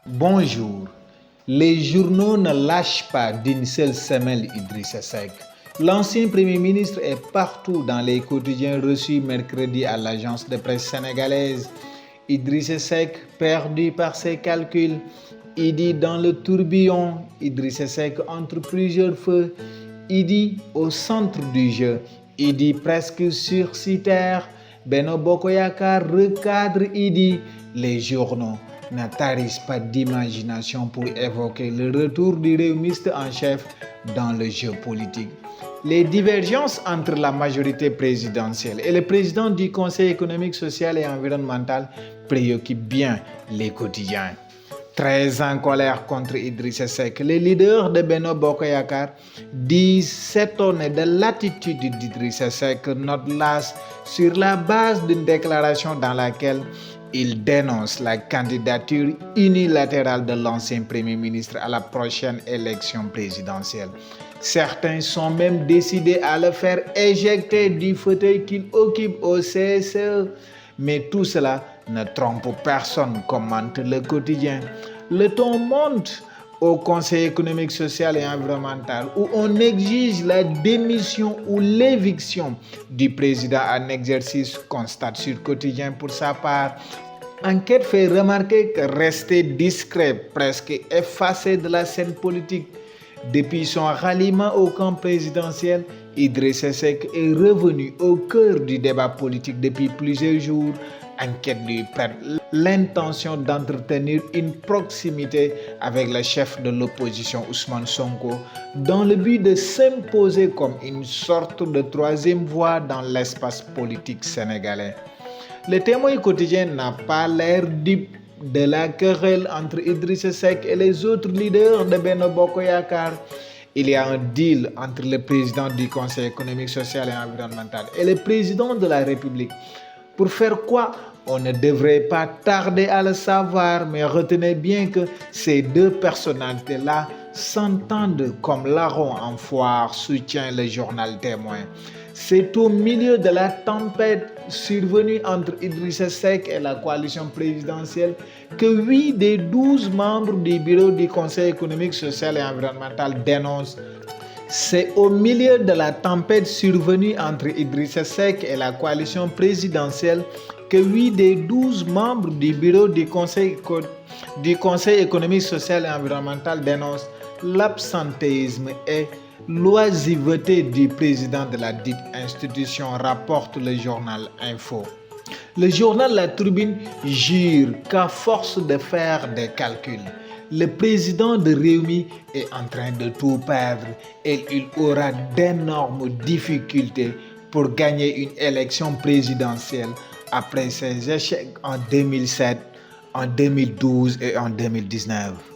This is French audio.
Bonjour. Les journaux ne lâchent pas d'une seule semelle Idrissa Seck. L'ancien Premier ministre est partout dans les quotidiens reçus mercredi à l'agence de presse sénégalaise. Idrissa Seck perdu par ses calculs. Idi dans le tourbillon. Idrissa Seck entre plusieurs feux. Idi au centre du jeu. Idi presque suicidaire. Benno Bokk Yakaar recadre Idi. Les journaux ne tarissent pas d'imagination pour évoquer le retour du réumiste en chef dans le jeu politique. Les divergences entre la majorité présidentielle et le président du Conseil économique, social et environnemental préoccupent bien les quotidiens. Très en colère contre Idrissa Seck, les leaders de Benno Bokk Yakaar disent s'étonner de l'attitude d'Idrissa Seck, note l'AS, sur la base d'une déclaration dans laquelle il dénonce la candidature unilatérale de l'ancien Premier ministre à la prochaine élection présidentielle. Certains sont même décidés à le faire éjecter du fauteuil qu'il occupe au CSE. Mais tout cela ne trompe personne, commente le quotidien. Le ton monte au Conseil économique, social et environnemental où on exige la démission ou l'éviction du président en exercice, constate sur quotidien pour sa part. Enquête fait remarquer que resté discret, presque effacé de la scène politique depuis son ralliement au camp présidentiel, Idrissa Seck est revenu au cœur du débat politique depuis plusieurs jours. Enquête lui prête l'intention d'entretenir une proximité avec le chef de l'opposition Ousmane Sonko dans le but de s'imposer comme une sorte de troisième voie dans l'espace politique sénégalais. Le Témoin quotidien n'a pas l'air dupe de la querelle entre Idrissa Seck et les autres leaders de Benno Bokk Yakaar. Il y a un deal entre le président du Conseil économique, social et environnemental et le président de la République. Pour faire quoi? On ne devrait pas tarder à le savoir, mais retenez bien que ces deux personnalités-là s'entendent comme larrons en foire, soutient le journal Témoin. C'est au milieu de la tempête survenue entre Idrissa Seck et la coalition présidentielle que 8 des 12 membres du bureau du Conseil économique, social et environnemental dénoncent. C'est au milieu de la tempête survenue entre Idrissa Seck et la coalition présidentielle que 8 des 12 membres du bureau du Conseil économique, social et environnemental dénoncent l'absentéisme et l'oisiveté du président de la dite institution, rapporte le journal Info. Le journal La Tribune jure qu'à force de faire des calculs, le président de Rewmi est en train de tout perdre et il aura d'énormes difficultés pour gagner une élection présidentielle après ses échecs en 2007, en 2012 et en 2019.